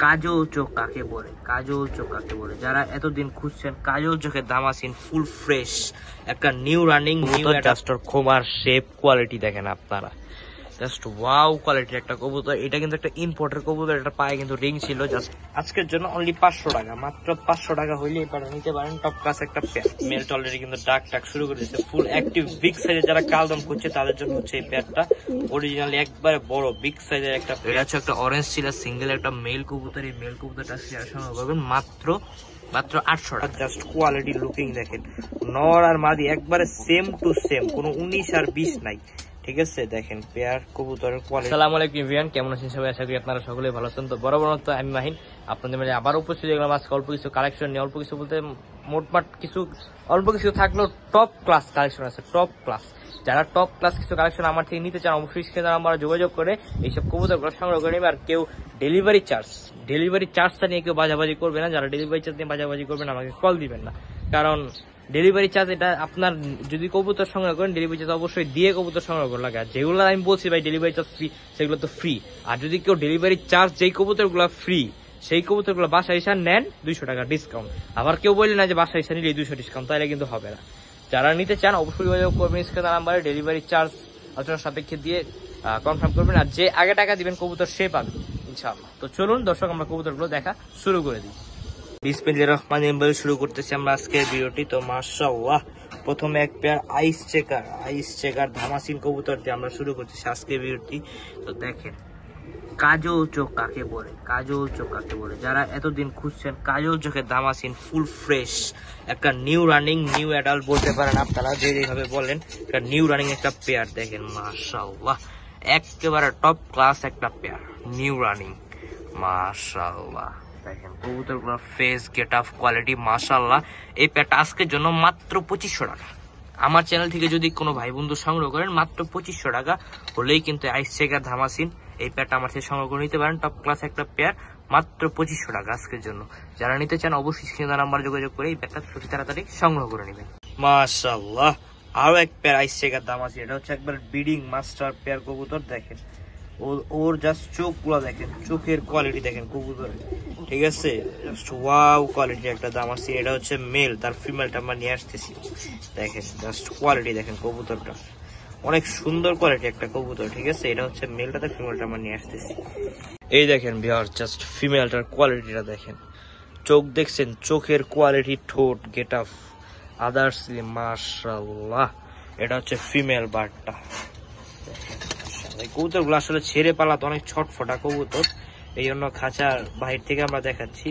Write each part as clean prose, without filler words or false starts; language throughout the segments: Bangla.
কাজল চোখ কাকে বলে, কাজল চোখ কাকে বলে, যারা এতদিন খুঁজছেন কাজল চোখের দামাসিন ফুল ফ্রেশ একটা নিউ রানিং নিউ অ্যাডাস্টার খোমার শেপ কোয়ালিটি দেখেন আপনারা, জাস্ট ওয়াও কোয়ালিটির একটা কবুতর। এটা কিন্তু একটা ইম্পোর্টের কবুতর, এটা পায়ে কিন্তু রিং ছিল। জাস্ট আজকের জন্য অনলি 500 টাকা, মাত্র 500 টাকা হইলে এবারে নিতে পারেন টপ ক্লাস একটা পেয়ার। মেলটা অলরেডি কিন্তু ডাক টাক শুরু করে দিয়েছে, ফুল অ্যাক্টিভ বিগ সাইজের যারা কালদম করছে তাদের জন্য হচ্ছে এই পেয়ারটা অরিজিনালি একবারে বড় বিগ সাইজের একটা। এটা হচ্ছে একটা অরেঞ্জ ছিল সিঙ্গেল একটা মেল কবুতর। এই মেল কবুতরটা শেয়ার সংগ্রহ করবেন মাত্র 800 টাকা। জাস্ট কোয়ালিটি লুকিং দেখেন, নর আর মাদি একবারে সেম টু সেম, কোনো 19 আর 20 নাই, ঠিক আছে। দেখেন পেয়ার কবুতরের কোয়ালিটি। আসসালামু আলাইকুম এভরিওয়ান, কেমন আছেন সবাই? আশা করি আপনারা সকলেই ভালো আছেন। তো বরাবর তো আমি মাহিন আপনাদের মাঝে আবার উপস্থিত হলাম আজকে অল্প কিছু কালেকশন নিয়ে। অল্প কিছু বলতে মোটমাট কিছু অল্প কিছু থাকলেও টপ ক্লাস কালেকশন আছে, টপ ক্লাস। যারা টপ ক্লাস কিছু কালেকশন আমার থেকে নিতে চান অবশ্যই স্ক্রিনে আমরা যোগাযোগ করে এইসব কবুতরগুলো সংগ্রহ করে নেবে। আর কেউ ডেলিভারি চার্জটা নিয়ে কেউ বাজাবাজি করবে না। যারা ডেলিভারি চার্জ নিয়ে বাজাবাজি করবেন আমাকে কল দিবেন না, কারণ ডেলিভারি চার্জ এটা আপনার যদি কবুতর সংগ্রহ করেন ডেলিভারি চার্জ অবশ্যই দিয়ে কবুতর সংগ্রহ করে লাগে। আর যেগুলো আমি বলছি ভাই ডেলিভারি চার্জ ফ্রি, সেগুলো তো ফ্রি। আর যদি কেউ ডেলিভারি চার্জ যেই কবুতরগুলো ফ্রি সেই কবুতরগুলো বাসায় এসে নেন 200 টাকা ডিসকাউন্ট। আবার কেউ বললে না যে বাসায় এসে নিলে 200 ডিসকাউন্ট, তাহলে কিন্তু হবে না। যারা নিতে চান অবশ্যই যোগাযোগ করবেন স্ক্রিনে নাম্বারে, ডেলিভারি চার্জ আলোচনার সাপেক্ষে দিয়ে কনফার্ম করবেন। আর যে আগে টাকা দিবেন কবুতর সে পাবে ইনশাআল্লাহ। তো চলুন দর্শক আমরা কবুতরগুলো দেখা শুরু করে দিই। বিসমিল্লাহির রহমানির রহিম বলে শুরু করতেছি আমরা আজকের ভিডিওটি। তো মাশাআল্লাহ প্রথমে এক পেয়ার আইস চেকার ধামাসিন কবুতর দিয়ে আমরা শুরু করতেছি আজকের ভিডিওটি। তো দেখেন কাজল চোখ কাকে বলে, কাজল চোখ কাকে বলে, যারা এতদিন খুঁজছেন কাজল চোখের দামাসিন ফুল ফ্রেশ একটা নিউ রানিং নিউ অ্যাডাল্ট বলতে পারেন আপনারা, যেভাবে বলেন একটা নিউ রানিং একটা পেয়ার। দেখেন মাশাআল্লাহ একেবারে টপ ক্লাস একটা পেয়ার নিউ রানিং মাশাআল্লাহ। দেখেন কবুতরগুলোর ফেস গেট আপ কোয়ালিটি মাশাআল্লাহ। এই পেয়ারটা আজকের জন্য মাত্র 2500 টাকা। আমার চ্যানেল থেকে যদি কোনো ভাই বন্ধু সংগ্রহ করেন মাত্র 2500 টাকা হলেই কিন্তু আইস চেকার ধামাসিন এই পেয়ারটা আমার থেকে সংগ্রহ করে নিতে পারেন। টপ ক্লাস একটা পেয়ার মাত্র 2500 টাকা আজকের জন্য। যারা নিতে চান অবশ্যই স্ক্রিনে নাম্বার যোগাযোগ করে এই পেয়ারটা অতি তাড়াতাড়ি সংগ্রহ করে নেবেন। মাশাআল্লাহ আরো এক পেয়ার আইস চেকার ধামাসিন, এটা হচ্ছে একবার ব্রিডিং মাস্টার পেয়ার কবুতর। দেখেন ওর জাস্ট চোখগুলো দেখেন, চোখের কোয়ালিটি দেখেন কবুতরের, ঠিক আছে। জাস্ট ওয়াও কোয়ালিটির একটা দামাসিন। এটা হচ্ছে মেল, তার ফিমেলটা আমরা নিয়ে আসতেছি। দেখেন জাস্ট কোয়ালিটি দেখেন কবুতরটা, অনেক সুন্দর কোয়ালিটি একটা কবুতর, ঠিক আছে। এটা হচ্ছে মেলটা, তার ফিমেলটা আমরা নিয়ে আসতেছি। এই দেখেন ভিউয়ার জাস্ট ফিমেলটার কোয়ালিটিটা দেখেন, চোখ দেখছেন, চোখের কোয়ালিটি, ঠোঁট গেট আপ আদার্সলি মাশাআল্লাহ। এটা হচ্ছে ফিমেল বার্ডটা। এই কবুতরগুলো আসলে ছেড়ে পালাতে অনেক ছটফটা কবুতর, এই জন্য খাঁচার বাহির থেকে আমরা দেখাচ্ছি।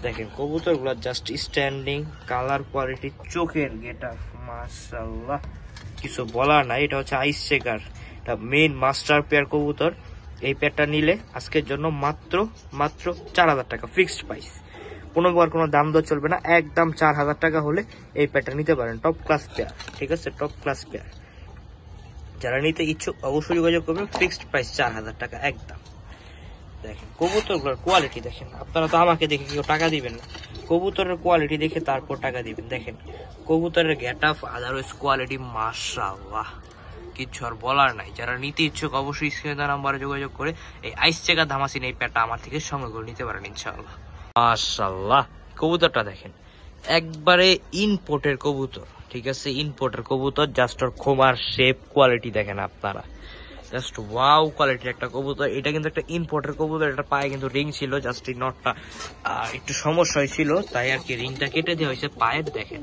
দেখেন কবুতরগুলো জাস্ট স্ট্যান্ডিং, কালার কোয়ালিটি, চোখের গেটআপ মাশাআল্লাহ কিছু বলার নাই। এটা হচ্ছে আইস চেকার, এটা মেইন মাস্টার পেয়ার কবুতর। এই পেয়ারটা নিলে আজকের জন্য মাত্র 4000 টাকা ফিক্সড প্রাইস, কোনোবার কোনো দাম দর চলবে না, একদম 4000 টাকা হলে এই পেয়ারটা নিতে পারেন। টপ ক্লাস পেয়ার, ঠিক আছে, টপ ক্লাস পেয়ার। যারা নিতে ইচ্ছুক অবশ্যই যোগাযোগ করবেন, ফিক্সড প্রাইস 4000 টাকা একদম। দেখেন কবুতরগুলোর কোয়ালিটি দেখেন, আপনারা তো আমাকে দেখে কেউ টাকা দিবেন না, কবুতরের কোয়ালিটি দেখে তারপর টাকা দিবেন। দেখেন কবুতরের গেট আপ আদারওয়াইজ কোয়ালিটি মাশাআল্লাহ কিচ্ছু আর বলার নাই। যারা নিতে ইচ্ছুক অবশ্যই স্ক্রিনে দেওয়া নাম্বারে যোগাযোগ করে এই আইস চেকার ধামাসিন এই পেয়ারটা আমার থেকে সংগ্রহ করে নিতে পারেন ইনশাআল্লাহ। মাশাআল্লাহ কবুতরটা দেখেন একবারে ইম্পোর্টের কবুতর, ঠিক আছে, ইম্পোর্টের কবুতর। জাস্ট ওর খোমার শেপ কোয়ালিটি দেখেন আপনারা, জাস্ট ওয়াও কোয়ালিটির একটা কবুতর। এটা কিন্তু একটা ইম্পোর্টের কবুতর, এটা পায়ে কিন্তু রিং ছিল, জাস্ট এই নটটা একটু সমস্যা হয়েছিল তাই আর কি রিংটা কেটে দেওয়া হয়েছে পায়ের। দেখেন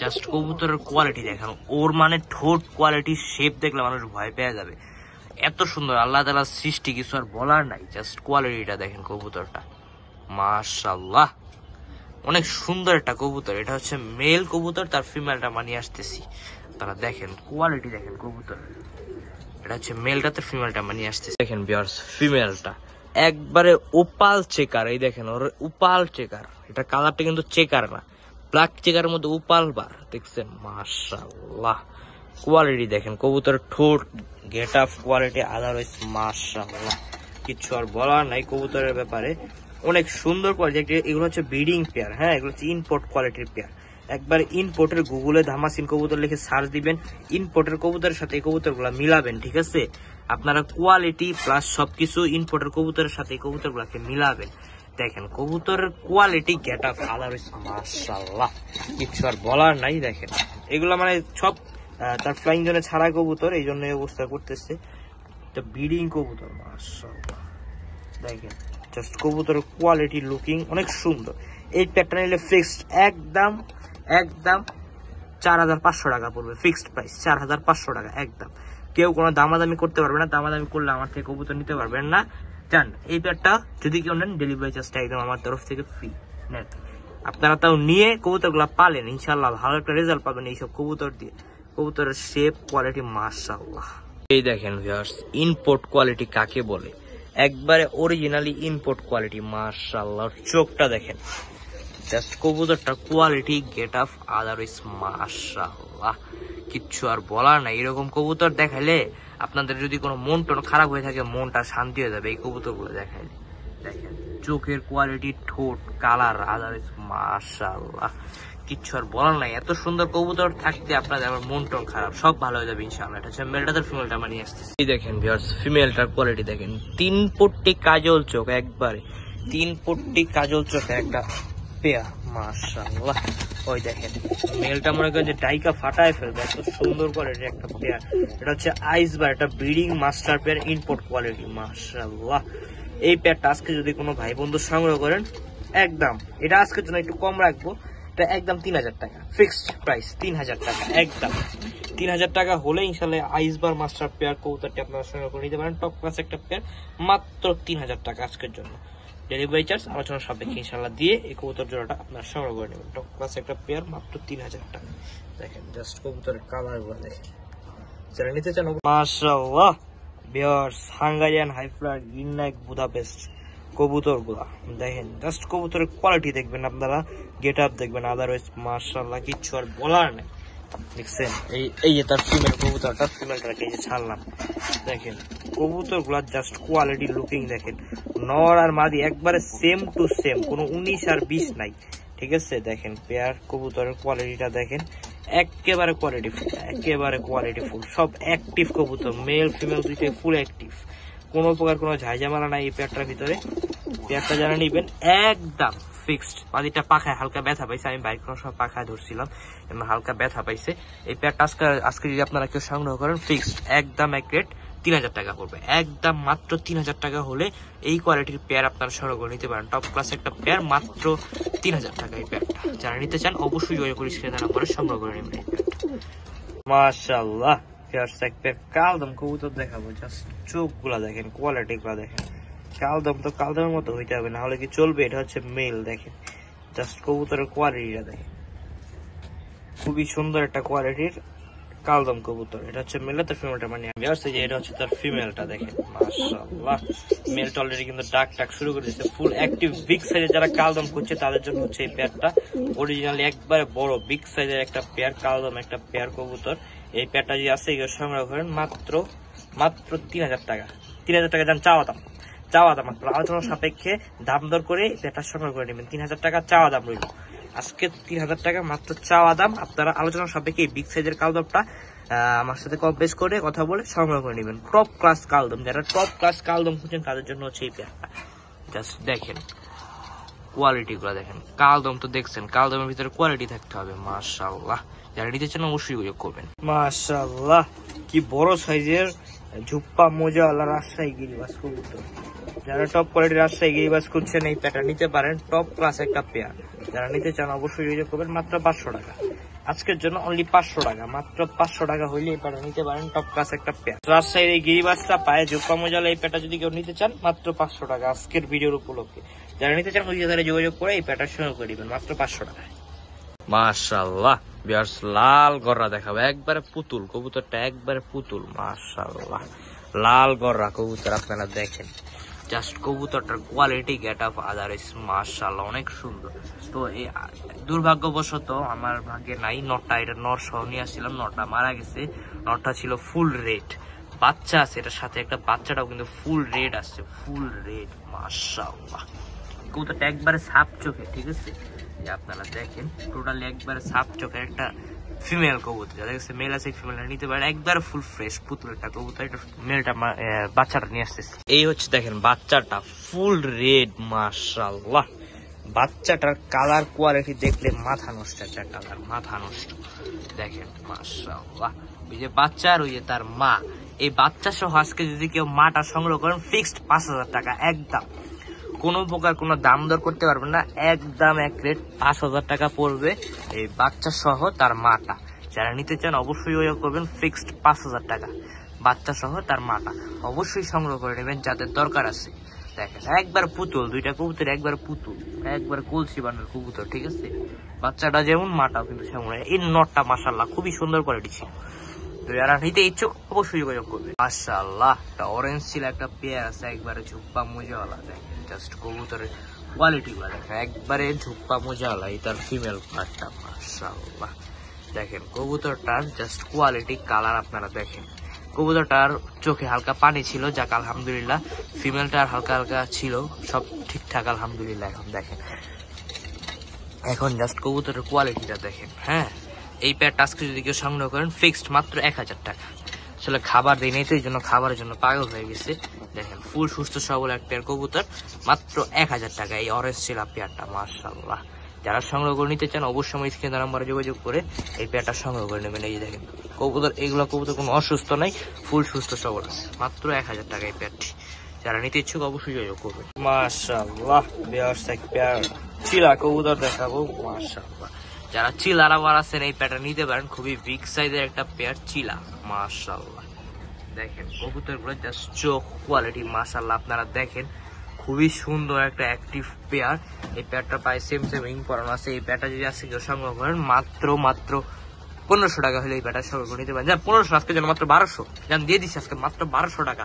জাস্ট কবুতরের কোয়ালিটি দেখেন, ওর মানে ঠোঁট কোয়ালিটি শেপ দেখলে মানুষ ভয় পেয়ে যাবে, এত সুন্দর আল্লাহ তাআলার সৃষ্টি, কিছু আর বলার নাই। জাস্ট কোয়ালিটিটা দেখেন কবুতরটা মাশাআল্লাহ অনেক সুন্দর একটা কবুতর। এটা হচ্ছে মেল কবুতর, তার ফিমেলটা মানিয়ে আসতেছি। তারা দেখেন কোয়ালিটি দেখেন কবুতর, এটা হচ্ছে মেলটাতে ফিমেলটা মানিয়ে আসতেছে। দেখেন ভিউয়ার্স ফিমেলটা একবারে ওপাল চেকার, এই দেখেন ওর ওপাল চেকার, এটা কালারটা কিন্তু চেকার না, ব্ল্যাক চেকারের মধ্যে ওপাল বার, দেখছেন মাশাআল্লাহ কোয়ালিটি দেখেন কবুতরের ঠোঁট গেট আপ কোয়ালিটি আদারওয়াইজ মাশাআল্লাহ কিছু আর বলার নাই কবুতরের ব্যাপারে, অনেক সুন্দর কোয়ালিটি। এগুলো হচ্ছে ব্রিডিং পেয়ার, হ্যাঁ এগুলো হচ্ছে ইম্পোর্ট কোয়ালিটির পেয়ার। একবার ইম্পোর্টের গুগলে ধামাসিন কবুতর লিখে সার্চ দিবেন, ইম্পোর্টের কবুতরের সাথে এই কবুতরগুলো মিলাবেন, ঠিক আছে। আপনারা কোয়ালিটি প্লাস সবকিছু ইম্পোর্টের কবুতরের সাথে এই কবুতরগুলোকে মিলাবেন, দেখেন কবুতরের কোয়ালিটি গেট আপ আদারওয়াইজ মাশাআল্লাহ কিছু আর বলার নাই। দেখেন এগুলো মানে সব তার ফ্লাইং জোনে ছাড়া কবুতর, এই জন্য এই অবস্থা করতেছে। এটা ব্রিডিং কবুতর মাশাআল্লাহ। দেখেন জাস্ট কবুতরের কোয়ালিটি লুকিং অনেক সুন্দর। এই প্যাকটা নিলে ফিক্সড একদম 4500 টাকা পড়বে, ফিক্সড প্রাইস 4500 টাকা একদম। কেউ কোনো দামাদামি করতে পারবে না, দামাদামি করলে আমার থেকে কবুতর নিতে পারবেন না। জান এই প্যাকটা যদি কেউ নেন ডেলিভারি চার্জটা একদম আমার তরফ থেকে ফ্রি নেন। আপনারা তাও নিয়ে কবুতরগুলো পালেন, ইনশাল্লাহ ভালো একটা রেজাল্ট পাবেন এইসব কবুতর দিয়ে। কবুতরের শেপ কোয়ালিটি মাশাআল্লাহ। এই দেখেন ভিউয়ার্স ইম্পোর্ট কোয়ালিটি কাকে বলে, একবারে অরিজিনালি ইম্পোর্ট কোয়ালিটি মাশাআল্লাহ। চোখটা দেখেন জাস্ট কবুতরটার কোয়ালিটি গেট আপ আদারওয়াইজ মাশাআল্লাহ কিচ্ছু আর বলার নাই। এরকম কবুতর দেখাইলে আপনাদের যদি কোনো মন টন খারাপ হয়ে থাকে মনটা শান্তি হয়ে যাবে এই কবুতরগুলো দেখাইলে। দেখেন চোখের কোয়ালিটি, ঠোঁট, কালার আদারওয়াইজ মাশাআল্লাহ কিচ্ছু আর বলার নাই। এত সুন্দর কবুতর থাকতে আপনাদের আমার মন টন খারাপ সব ভালো হয়ে যাবে ইনশাআল্লাহ। এটা হচ্ছে মেলটাদের ফিমেলটা মানে আসতেছে। এই দেখেন ভিউয়ার্স ফিমেলটার কোয়ালিটি দেখেন, 3 পট্টি কাজল চোখ, একবারে 3 পট্টি কাজল চোখে একটা পেয়ার মাশাআল্লাহ। ওই দেখেন মেলটা মনে করেন যে ডাইকা ফাটায় ফেলবে, এত সুন্দর কোয়ালিটির একটা পেয়ার। এটা হচ্ছে আইসবার, এটা breeding master pair import quality মাশাআল্লাহ। এই পেয়ারটা আজকে যদি কোনো ভাই বন্ধু সংগ্রহ করেন একদম, এটা আজকের জন্য একটু কম রাখবো, এটা একদম 3000 টাকা ফিক্সড প্রাইস, 3000 টাকা একদম। 3000 টাকা হলে ইনশাল্লাহ আইসবার মাস্টার পেয়ার কবুতরটি আপনারা সংগ্রহ করে নিতে পারেন। টপ ক্লাস একটা পেয়ার মাত্র 3000 টাকা আজকের জন্য। ডেলিভারি চার্জ আলোচনা সাপেক্ষে ইনশাল্লাহ দিয়ে এই কবুতর জোড়াটা আপনার সংগ্রহ করে নেবেন। টপ ক্লাস একটা পেয়ার মাত্র 3000 টাকা। দেখেন জাস্ট কবুতরের কালার গুলো দেখেন, যারা নিতে চান মাশাআল্লাহ। ভিউয়ার্স হাঙ্গারিয়ান হাইফ্লার ইনলাইক বুদাপেস্ট কবুতর গুলা দেখেন, জাস্ট কবুতরের কোয়ালিটি দেখবেন আপনারা, গেট আপ দেখবেন, আদারওয়াইজ মাশাআল্লাহ কিচ্ছু আর বলার নেই। দেখছেন এই যে তার ফিমেল কবুতরটা, ফিমেলটাকে এই যে ছাড়লাম। দেখেন কবুতর গুলা জাস্ট কোয়ালিটি লুকিং দেখেন, নর আর মাদি একবারে সেম টু সেম, কোনো 19 আর 20 নাই, ঠিক আছে। দেখেন পেয়ার কবুতরের কোয়ালিটিটা দেখেন, একেবারে কোয়ালিটিফুল, সব অ্যাক্টিভ কবুতর, মেল ফিমেল দুইটাই ফুল অ্যাক্টিভ, কোনো প্রকার কোনো ঝাইঝামেলা নাই এই পেয়ারটার ভিতরে। পেয়ারটা যারা নিবেন একদম ফিক্সড। মাদিটা পাখায় হালকা ব্যথা পাইছে, আমি বাইক করার সময় পাখায় ধরছিলাম, হালকা ব্যথা পাইছে। এই পেয়ারটা আজকে যদি আপনারা কেউ সংগ্রহ করেন ফিক্সড একদম এক রেট 3000 টাকা পড়বে, একদম মাত্র 3000 টাকা হলে এই কোয়ালিটির পেয়ার আপনারা সংগ্রহ করে নিতে পারেন। টপ ক্লাস একটা পেয়ার মাত্র 3000 টাকা এই পেয়ারটা। যারা নিতে চান অবশ্যই যোগাযোগ করে স্ক্রিনে দেওয়া নাম্বারে সংগ্রহ করে নেবেন এই পেয়ারটা। মাশাআল্লাহ এক পেয়ার কালদম কবুতর দেখাবো, জাস্ট চোখগুলা দেখেন, কোয়ালিটি গুলা দেখেন। কালদম তো কালদমের মতো হইতে হবে, না হলে কি চলবে? এটা হচ্ছে মেল। দেখেন জাস্ট কবুতরের কোয়ালিটিটা দেখেন, খুবই সুন্দর একটা কোয়ালিটির কালদম কবুতর। এটা হচ্ছে মেলে, তার ফিমেলটা মানে এটা হচ্ছে তার ফিমেলটা দেখেন মাশাআল্লাহ। মেলটা অলরেডি কিন্তু ডাক শুরু করে দিচ্ছে, ফুল অ্যাক্টিভ বিগ সাইজের যারা কালদম করছে তাদের জন্য হচ্ছে এই পেয়ারটা। অরিজিনালি একবারে বড় বিগ সাইজের একটা পেয়ার কালদম, একটা পেয়ার কবুতর। এই পেয়ারটা যদি আছে এগুলো সংগ্রহ করেন মাত্র 3000 টাকা। 3000 টাকা যান চাওয়া দাম আপনার আলোচনা সাপেক্ষে দাম দর করে পেয়ারটা সংগ্রহ করে নেবেন। 3000 টাকা চাওয়া দাম রইল আজকে, 3000 টাকা মাত্র চাওয়া দাম। আপনারা আলোচনা সাপেক্ষে বিগ সাইজের কালদমটা আমার সাথে কম বেশ করে কথা বলে সংগ্রহ করে নেবেন। টপ ক্লাস কালদম, যারা টপ ক্লাস কালদম খুঁজছেন তাদের জন্য হচ্ছে এই পেয়ারটা। জাস্ট দেখেন কোয়ালিটি গুলা দেখেন, কালদম তো দেখছেন, কালদমের ভিতরে কোয়ালিটি থাকতে হবে মাশাআল্লাহ। যারা নিতে চান অবশ্যই যোগাযোগ করবেন। মাশাআল্লাহ কি বড় সাইজের ঝুপ্পা মোজা আল্লাহ রাজশাহী গিরিবাস কবুতর। যারা টপ কোয়ালিটির রাজশাহী গিরিবাস খুঁজছেন এই পেয়ারটা নিতে পারেন, টপ ক্লাস একটা পেয়ার। যারা নিতে চান অবশ্যই যোগাযোগ করবেন, মাত্র 500 টাকা আজকের জন্য, অনলি 500 টাকা, মাত্র 500 টাকা হইলে এই পেয়ারটা নিতে পারেন, টপ ক্লাস একটা পেয়ার। রাজশাহীর এই গিরিবাসটা পায়ে ঝুপ্পা মোজালা এই পেয়ারটা যদি কেউ নিতে চান মাত্র 500 টাকা আজকের ভিডিওর উপলক্ষে। যারা নিতে চান ওই জায়গায় যোগাযোগ করে এই পেয়ারটা সংগ্রহ করে দিবেন মাত্র 500 টাকা। মাশাআল্লাহ বিয়ার্স লাল গররা দেখাবো, একবারে পুতুল কবুতরটা, একবারে পুতুল মাশাআল্লাহ। লাল গররা কবুতর আপনারা দেখেন, জাস্ট কবুতরটার কোয়ালিটি গেট আপ আদারওয়াইজ মাশাআল্লাহ অনেক সুন্দর। তো এই দুর্ভাগ্যবশত আমার ভাগ্যে নাই নটটা, এটা নর সহ নিয়ে আসছিলাম, নটটা মারা গেছে। নটটা ছিল ফুল রেড, বাচ্চা আছে এটার সাথে, একটা বাচ্চাটাও কিন্তু ফুল রেড আসছে, ফুল রেড মাশাআল্লাহ। কবুতরটা একবারে সাপ চোখে, ঠিক আছে, আপনারা দেখেন টোটালি একবারে সাপ চোখের একটা ফিমেল কবুতর, যাদের কাছে মেল আছে ফিমেলটা নিতে পারেন, একবার ফুল ফ্রেশ পুতুল একটা কবুতর। এটা মেলটা বাচ্চাটা নিয়ে আসতেছে। এই হচ্ছে দেখেন বাচ্চাটা ফুল রেড, মাশাআল্লাহ। বাচ্চাটার কালার কোয়ালিটি দেখলে মাথা নষ্ট, একটা কালার মাথা নষ্ট দেখেন, মাশাআল্লাহ। ওই যে বাচ্চা আর ওই যে তার মা, এই বাচ্চা সহ আজকে যদি কেউ মাটা সংগ্রহ করেন ফিক্সড 5,000 টাকা একদম, কোনো প্রকার কোনো দাম দর করতে পারবেন না, একদম এক রেট 5,000 টাকা পড়বে এই বাচ্চা সহ তার মাটা। যারা নিতে চান অবশ্যই ওই করবেন, ফিক্সড 5,000 টাকা বাচ্চা সহ তার মাটা, অবশ্যই সংগ্রহ করে নেবেন যাদের দরকার আছে। দেখেন একবার পুতুল, দুইটা কবুতর একবার পুতুল, একবার কলসি বানার কবুতর, ঠিক আছে। বাচ্চাটা যেমন মাটাও কিন্তু সেমন। এই নটটা মাশাআল্লাহ খুবই সুন্দর কোয়ালিটি ছিল। তো যারা নিতে ইচ্ছুক অবশ্যই যোগাযোগ করবে। মাশাআল্লাহ একটা অরেঞ্জ ছিল, একটা পেয়ার আছে একবারে ঝুপ্পা মোজাওয়ালা। দেখেন জাস্ট কবুতরের কোয়ালিটি গুলা দেখেন, একবারে ঝুপ্পা মোজাওয়ালা। এই তার ফিমেল পার্টটা মাশাআল্লাহ। দেখেন কবুতরটার জাস্ট কোয়ালিটি, কালার আপনারা দেখেন। কবুতরটার চোখে হালকা পানি ছিল, যাক আলহামদুলিল্লাহ। ফিমেলটার হালকা হালকা ছিল, সব ঠিকঠাক আলহামদুলিল্লাহ। এখন দেখেন, এখন জাস্ট কবুতরের কোয়ালিটিটা দেখেন। হ্যাঁ, এই পেয়ারটা আজকে যদি কেউ সংগ্রহ করেন ফিক্সড মাত্র 1,000 টাকা। আসলে খাবার দিই নাই তো এই জন্য খাবারের জন্য পাগল হয়ে গেছে। দেখেন ফুল সুস্থ সবল এক পেয়ার কবুতর, মাত্র 1,000 টাকা এই অরেঞ্জ শিলা পেয়ারটা, মাশাআল্লাহ। যারা সংগ্রহ করে নিতে চান অবশ্যই স্ক্রিনে নাম্বারে যোগাযোগ করে এই পেয়ারটা সংগ্রহ করে নেবেন। এই যে দেখেন কবুতর, এগুলো কবুতর কোনো অসুস্থ নাই, ফুল সুস্থ সবল আছে, মাত্র 1,000 টাকা এই পেয়ারটি। যারা নিতে ইচ্ছুক অবশ্যই যোগাযোগ করবেন। মাশাআল্লাহ বিয়ার্স এক পেয়ার চিলা কবুতর দেখাবো, মাশাআল্লাহ। যারা চিলা লাভার আছেন এই পেয়ারটা নিতে পারেন, খুবই বিগ সাইজের একটা পেয়ার চিলা, মাশাআল্লাহ। দেখেন কবুতর গুলো জাস্ট চোখ কোয়ালিটি মাশাআল্লাহ আপনারা দেখেন, খুবই সুন্দর একটা অ্যাক্টিভ পেয়ার। এই পেয়ারটা প্রায় সেম ইং পরানো আছে। এই পেয়ারটা যদি আজকে কেউ সংগ্রহ করেন মাত্র 1,500 টাকা হলে এই পেয়ারটা সংগ্রহ করে নিতে পারেন। 1500 আজকে যেন মাত্র 1200 যেন দিয়ে দিচ্ছি আজকে মাত্র 1200 টাকা।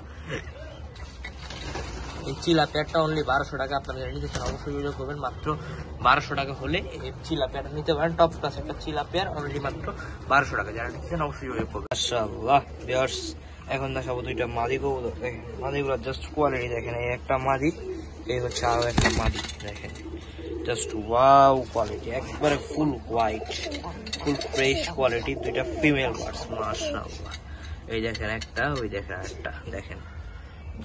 এই চিলা পেয়ারটা অনলি 1200 টাকা। আপনারা নিতে চান অবশ্যই যোগাযোগ করবেন, মাত্র 1200 টাকা হলে এই চিলা পেয়ারটা নিতে পারেন। টপ ক্লাস একটা চিলা পেয়ার অনলি মাত্র 1200 টাকা। যারা নিতে চান অবশ্যই যোগাযোগ করবেন। মাশাআল্লাহ ভিউয়ার্স এখন দেখাবো দুইটা মাদি কবুতর। দেখেন মাদিগুলো জাস্ট কোয়ালিটি দেখেন, এই একটা মাদি, এই হচ্ছে আরো একটা মাদি। দেখেন জাস্ট ওয়াও কোয়ালিটি, একবারে ফুল হোয়াইট, ফুল ফ্রেশ কোয়ালিটি। দুইটা ফিমেল বার্ডস মাশাআল্লাহ। এই দেখেন একটা, ওই দেখেন একটা, দেখেন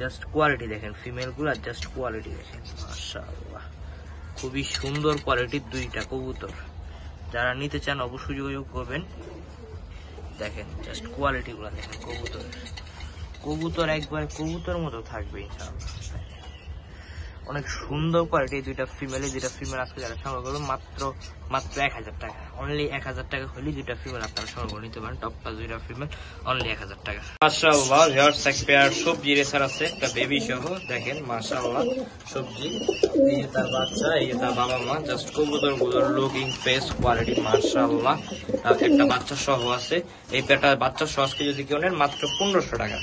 জাস্ট কোয়ালিটি দেখেন, ফিমেল গুলা জাস্ট কোয়ালিটি দেখেন মাশাআল্লাহ, খুবই সুন্দর কোয়ালিটির দুইটা কবুতর। যারা নিতে চান অবশ্যই যোগাযোগ করবেন। দেখেন জাস্ট কোয়ালিটি গুলা দেখেন, কবুতর একবার কবুতর মতো থাকবে ইনশাআল্লাহ। অনেক সুন্দর কোয়ালিটি দুইটা ফিমেল। দুইটা ফিমেল আজকে যারা সংগ্রহ করবেন মাত্র 1,000 টাকা, অনলি 1,000 টাকা হলে দুইটা ফিমেল আপনারা সংগ্রহ নিতে পারেন। টপ ক্লাস দুইটা ফিমেল অনলি 1,000 টাকা। মাশাআল্লাহ ভিউয়ার্স এক পেয়ার সবজি রেসার আছে, একটা বেবি সহ। দেখেন মাশাআল্লাহ সবজি, এই যে তার বাচ্চা, এই যে তার বাবা মা। জাস্ট কবুতর গুলোর লুকিং ফেস কোয়ালিটি মাশাআল্লাহ। একটা বাচ্চা সহ আছে। এই পেয়ারটা বাচ্চা সহ আজকে যদি কেউ নেন মাত্র 1,500 টাকা,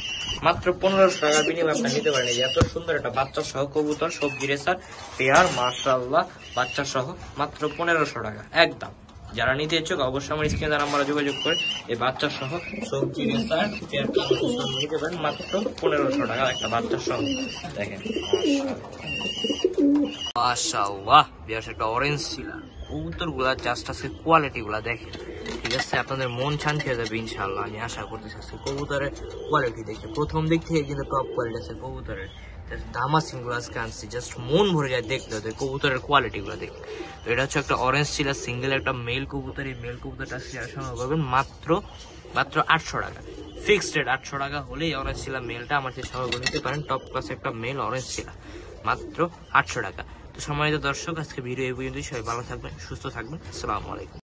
মাত্র 1,500 টাকার বিনিময়ে আপনি নিতে পারেন। এত সুন্দর একটা বাচ্চা সহ কবুতর সবজি রেসার পেয়ার মাশাআল্লাহ, বাচ্চা সহ মাত্র 1,500 টাকা একদম। যারা নিতে ইচ্ছুক অবশ্যই আমার স্ক্রিনে নাম্বারে যোগাযোগ করে এই বাচ্চা সহ সবজি রেসার পেয়ারটা নিতে পারেন, মাত্র 1,500 টাকা একটা বাচ্চা সহ। দেখেন মাশাআল্লাহ বিয়াস একটা অরেঞ্জ ছিল। কবুতর গুলা জাস্ট আজকে কোয়ালিটি গুলা দেখেন, ঠিক আছে। আপনাদের মন শান্তি হয়ে যাবে ইনশাআল্লাহ, আমি আশা করতেছি। কবুতরের কোয়ালিটি দেখে প্রথম দিক থেকে কিন্তু টপ কোয়ালিটি আছে কবুতরের। দামাসিন গুলো আজকে আনছি, জাস্ট মন ভরে যায় দেখতে হতে কবুতরের কোয়ালিটি গুলো দেখে। তো এটা হচ্ছে একটা অরেঞ্জ ছিল সিঙ্গেল একটা মেল কবুতর। এই মেল কবুতরটা সংগ্রহ করবেন মাত্র 800 টাকা, ফিক্সড রেট 800 টাকা হলেই অরেঞ্জ ছিল মেলটা আমার সাথে সংগ্রহ করে নিতে পারেন। টপ ক্লাস একটা মেল অরেঞ্জ ছিল, মাত্র 800 টাকা। তো সম্মানিত দর্শক আজকে ভিডিও এই পর্যন্তই। সবাই ভালো থাকবেন, সুস্থ থাকবেন। আসসালামু আলাইকুম।